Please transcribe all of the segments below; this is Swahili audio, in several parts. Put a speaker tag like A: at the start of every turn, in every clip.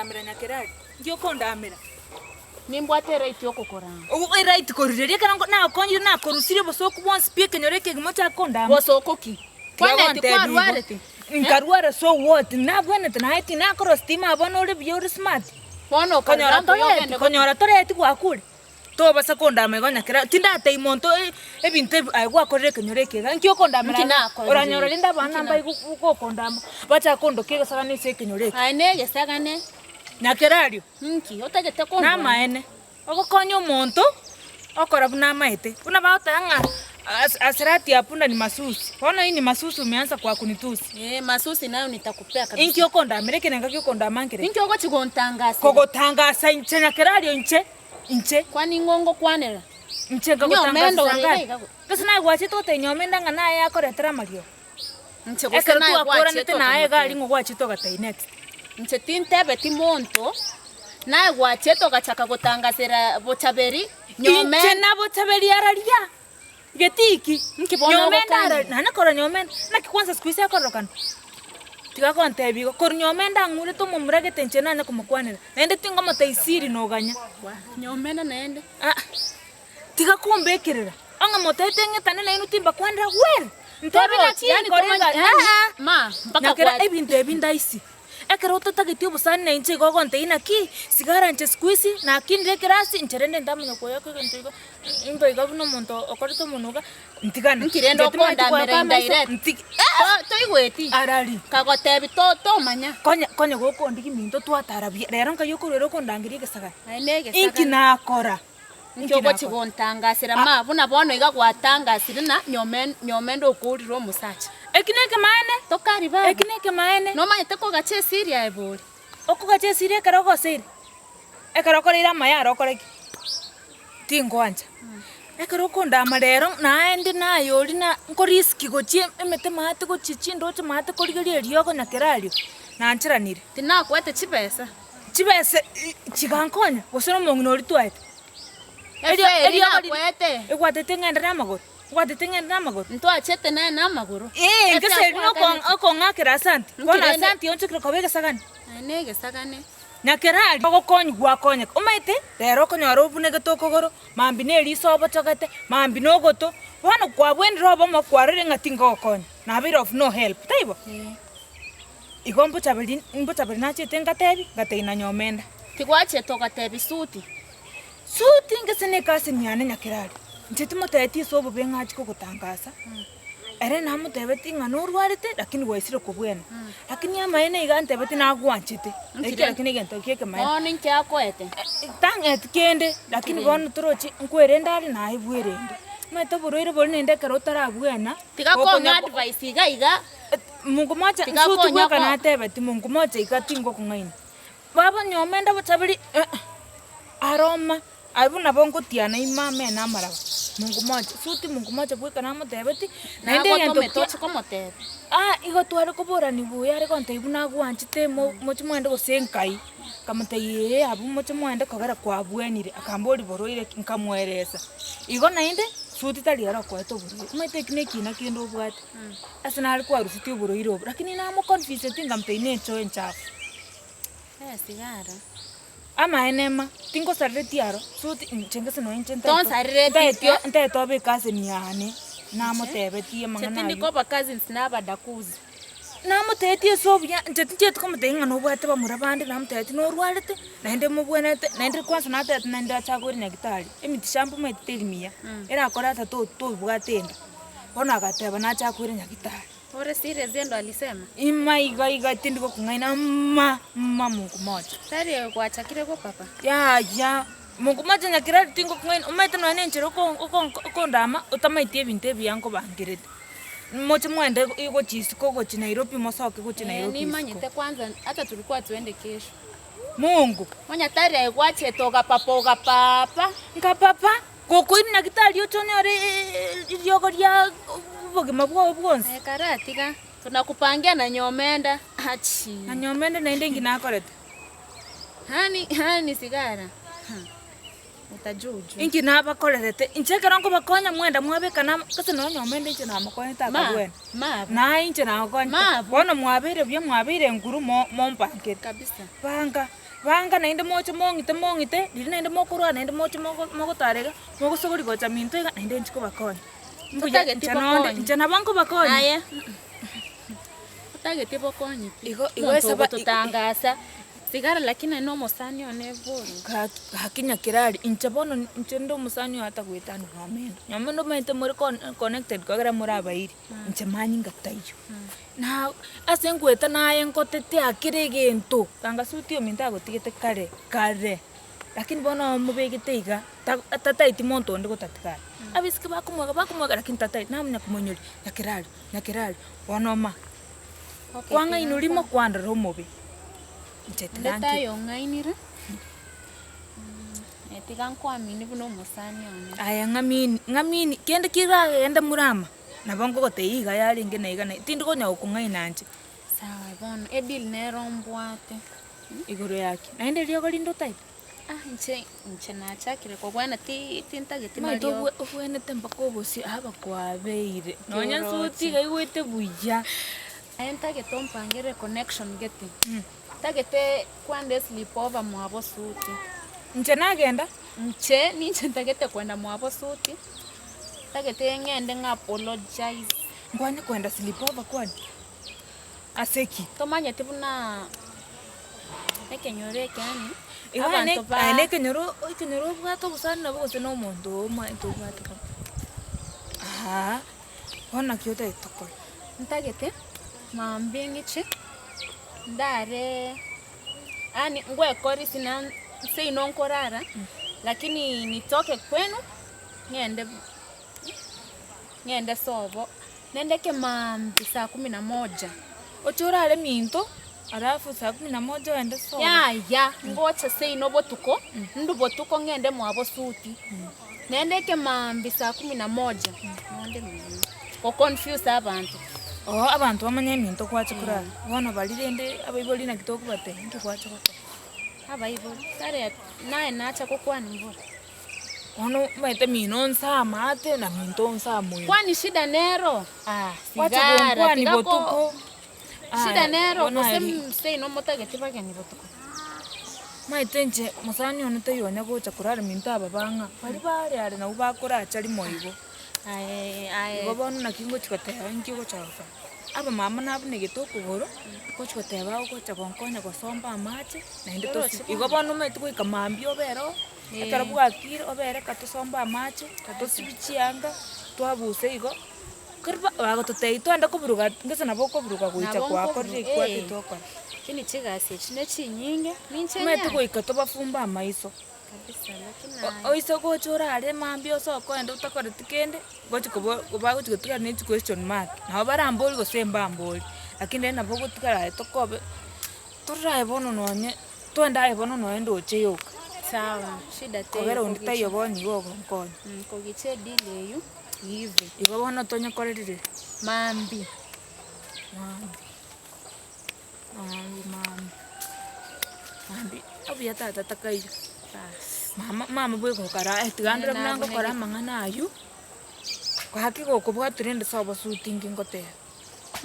A: kondamira Nyakerario. Ndio kondamira.
B: Nimbwate right yoko koranga.
A: Right korire kana na konyi na korusire bosoku bon speak nyoreke gimocha kondama.
B: Bosoko ki. Kwane tikwarwarete.
A: Nkarwara so what? Na bwana tanaiti na korostima abona uri byo smart.
B: Bono
A: konyora toreti gwakure. To basa kondama go Nyakerario. Tinda taimonto ebinte aigwa korire kenyoreke. Nkyo kondamira. Oranyora linda bana mbai go kondama. Bacha kondo kega sagane se kenyoreke.
B: Aine gesagane.
A: Nyakerario.
B: Nki otagete kondo.
A: Na maene. Ogokonyo monto. Okora buna maite. Una baotanga asirati apunda ni masusi. Ona hii ni masusi umeanza kwa kunitusi.
B: Masusi nayo nitakupea kabisa.
A: Inki okonda Amerika nenga okonda mankere.
B: Inki ogo chigontangasa.
A: Kogotangasa inche Nyakerario inche.
B: Kwani ngongo kwanera.
A: Inche kogotangasa. Kasa na gwachi tote nyomenda ngana ya koretera mario.
B: Inche gosa na
A: gwachi tote na gari ngo gwachi to gatai next.
B: Inche tintebe timonto. Na gwachi to gachaka gotangasera Bochaberi.
A: Nyomenda. Inche na Bochaberi araria. Getiki. Nyomenda nana kora nyomenda. Na kwanza siku isi akorokan. Tika konte bigo kor nyomenda ngure to mumrage tenchena na kumukwanira. Naende tinga mataisiri no ganya.
B: Nyomenda naende.
A: Tika kumbekerera. Anga motete tane na inu timba kwanira well. Ntobi na chi korenga.
B: Ma, mpaka
A: kwa ebinte bindaisi. Ekero totagitio busani na inche gogonte ina ki sigara nche squeeze na kinre kerasi ncherende ndamnya koya ko ntigo imba igabno monto okorito munuga ntigana
B: nkirendo kondamira indirect to igweti
A: arari
B: kagotebi to manya
A: konya goko ndigi minto twatarabia rero nkayoko rero kondangiri gesaga
B: ainege saga
A: inki nakora
B: Njogo chigontangasira ma buna bono iga gwatangasira na nyomendo okuriro musacha.
A: Ekineke maene
B: tokari baba.
A: Ekineke maene.
B: No manye teko gache siria ebori.
A: Oko gache siria karogo siri. Ekaroko rira maya rokoreki. Tingwanja. Ekaroko ndamarero na ende na yori na nkoriski gochie emete mahate gochichindo che mahate korigeri eriogo Nyakerario. Na nchiranire.
B: Tina kwete chipesa.
A: Chipesa chigankonya. Osoro mongnori twaete.
B: Erio kwete.
A: Egwatete ngenda namagoro. Gwatete ngenda namagoro.
B: Ntwachete na namagoro.
A: Ngese no okongakira asante. Kona asante onchikira kobega sagani.
B: Nege sagane.
A: Nyakerario gokonyi gwakonya. Omaite rero konyoro bunege tokogoro. Mambi ne risobo chogete. Mambi no goto. Bwana kwa bwen robo makwarire ngatinga gokonya. Na bit of no help. Taibo. Igombo chabelin na chete ngatebi gateina nyomenda.
B: Tigwache togatebi Suti.
A: Suti ngesene kasi nyane Nyakerario. Ncheti moteti Sobo bengachi ko gutangasa. Ere na motebeti ngano rwarite lakini waisire kubwena. Lakini amaene igante beti na gwanchite. Lakini gento keke maye.
B: No ninki akoete.
A: Tanget kende lakini bono torochi nkwere ndari na ibwerende. Maito buroire bori nende karotara bwena.
B: Tiga ko advice iga.
A: Mungu moja Suti kwa kana tebeti mungu moja igatingo kungaini. Baba nyomenda Bochaberi aroma abuna bongo tiana imame na maraba mungu moja Suti mungu moja bweka na motebeti
B: na ende yento metoche ko motebe
A: igo tware ko bora ni buya re konte ibuna gwanchite mochi mwende go senkai kamuteye abu mochi mwende kogera kwa bwenire akambori boroire nkamweresa igo na ende Suti tali ara kwa to buru mate kineki na kindo bwate asana ali kwa rusiti boroire lakini na mo confuse tingamte ine cho enchafu
B: sigara
A: ama enema tingo sarreti aro Suti chengese no enchenta
B: ton sarreti
A: nte tobe kazi ni yani na motebeti mangana
B: chetindi ko ba cousins na badakuzi
A: na moteti sobya nchetinje tukomutenga no bwate bamurabande na moteti no rwalete na ende mubwenete na ende kwanza na tete na ende achagori Nyagetiara emiti shampu metitelimia era korata to bwatenda bona agateba na achagori Nyagetiara
B: ore serious ndo alisema
A: ima iga tindiko kungaina mungu moja
B: tari kwachakire ko papa
A: ya mungu moja Nyakerario tingo kungaina umaite no anenchero ko ndama utamaitie binte byanko bangirete moche mwende iko chisiko go chi Nairobi mosoke go chi Nairobi
B: ni manyite kwanza hata tulikuwa tuende kesho
A: Mungu
B: monya tari kwache toga papa
A: ngapapa gokoini Nyagetiara chonyore yogoria bogima bwonse
B: karatiga tunakupangia na nyomenda achi
A: na nyomenda na ende ngina korete
B: hani sigara utajuju
A: ingi na bakorete inchekera ngo bakonya mwenda mwabeka na kase no nyomenda inche na makonya ta kabwen na inche na konya bona mwabere byo mwabere nguru mompangere
B: kabisa
A: banga Vanga nainde mocho mongite ndiri nainde mokurwa nainde mocho mogotarega mogosogori gocha minto iga nainde nchiko bakonya mbuya nchana banko bakonya
B: aye utagete bokonyi
A: igo saba
B: tutangasa sigara lakini no musani onevuru
A: hakinya kirari inchabono nchendo musani hata gwetana nyamendo maite muri connected kagera muri abairi nchamanyi ngatayo na asengweta naye nkotete akire gento kanga Suti ominta gotigete kare lakini bono mubegete iga tataiti monto ndi gotatikara abisike bakumwaga lakini tataiti namnya kumonyori Nyakerario bono ma kwanga inulimo kwanda romobe
B: ndeta yo ngainire etigan kwamini buno musani one
A: aya ngamini kende kiragenda murama nabongo goteiga yaringe naiga tindi gonya okungainanje
B: sawa bono edil nerombwate
A: iguru yake naende rio golindo tai
B: nche nachakire kwa bwana tinta getima
A: mario ubwene temba kobosi aba kwabeire nonya Suti gaigwete buya
B: enta getompangere connection geti tagete kwande sleepover mwabo Suti
A: nche nagenda
B: ninche tagete kwenda mwabo Suti tagete ngende ngapologize
A: ngwanye kwenda sleepover kwani aseki
B: tomanya tibuna ekenyore kani
A: kenyoro bwato busana nabo gose no mondo into bwato ona kyote itoko
B: ntagete mambingiche ndare ani ngwe kori sina sei non korara lakini nitoke kwenu ngende Sobo nendeke mambi saa 11
A: ochorale minto alafu saa 11 wende Sobo
B: ya ngocha sei no botuko ndu botuko ngende mwabo Suti nendeke mambi saa 11 nonde ko confuse abantu
A: abantu bamanye minto kwache kurara bona balirende abaiboli na kitoko bate nki kwache ko
B: abaiboli kare nae nacha ko kwani mbo
A: ono maite mino nsama ate na minto nsamo
B: kwani shida nero
A: Sigara kwani botuko
B: shida nero sei no motageti bageni botuko
A: maite nje musani ono tayonya gocha kurara minto ababanga bali ari na ubakora achari moigo Gobono na kingo chikotea nkigo chafa aba mama nabune getoko goro ko chikotea ba ko chakonkonya ko somba amache na inde to igobono metu ko ikamambi obero ekarabu akiro obere katusomba amache katusibichianga twabuse igo kirba bagototei twanda kuburuga ngese nabo kuburuga goicha kwakorire kwati toko
B: kini chigase chine chinyinge minche
A: metu ko ikatoba fumba amaiso oiso gochora are mambio soko endo utakore tikende gochi kuba gochi kutika ni question mark na baramboli go semba amboli lakini na bogo tikara tokobe torae bono nonye twenda bono no endo cheyoka
B: sawa shida te
A: kobera undita yoboni go konkon
B: ko giche dile yu hivi
A: igo bono tonya korerire
B: mambi
A: abia tata takai mama bwe ko kara tigandira mnango kora mangana ayu kwa haki go kubwaturende Sobo Suti ngote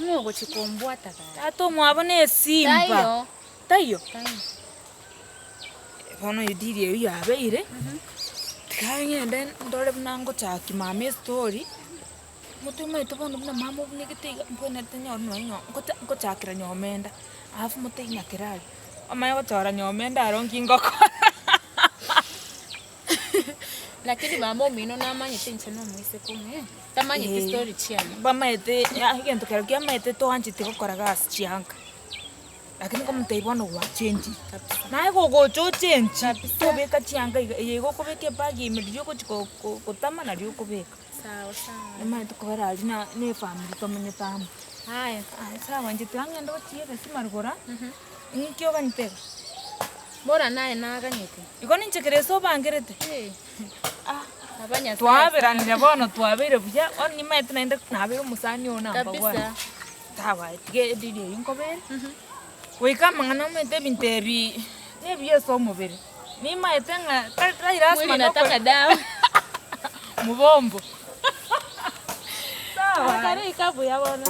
B: ngo chikombwata
A: tato mwabone simba tayo bono yidiri yabeire tikangende ndore mnango chaki mama story mutuma itobono buna mama ubunigitiga mbone tenyo nyo ngo chakira nyomenda afu mutai Nyakerario amaye gotora nyomenda aronki ngoko
B: lakini mama mino namanyite nche no mwise kumwe tamanyite story chiana
A: bamaete agento kera maete to anchite gukora gas chianga lakini ko muteibono gwa change nae go change to beka chianga yego ko beke bagi imediyo ko tama na ryo ko beka
B: sawa
A: maete ko era alina ne family to menye tamu
B: haya
A: sawa njite anga ndo chiega simarugora nkyo ganite
B: bora nae naganyite
A: igoni nchekere so bangerete
B: abanya
A: twaberanira bono twabere buya oni maete nainde nabere musani ona
B: kabisa
A: tawa tige didi yinkobere weka mangana maete bintebi nebiye so mubere ni maete nga kairas
B: nataka dawa
A: mubombo
B: sawa kare ikabu yabona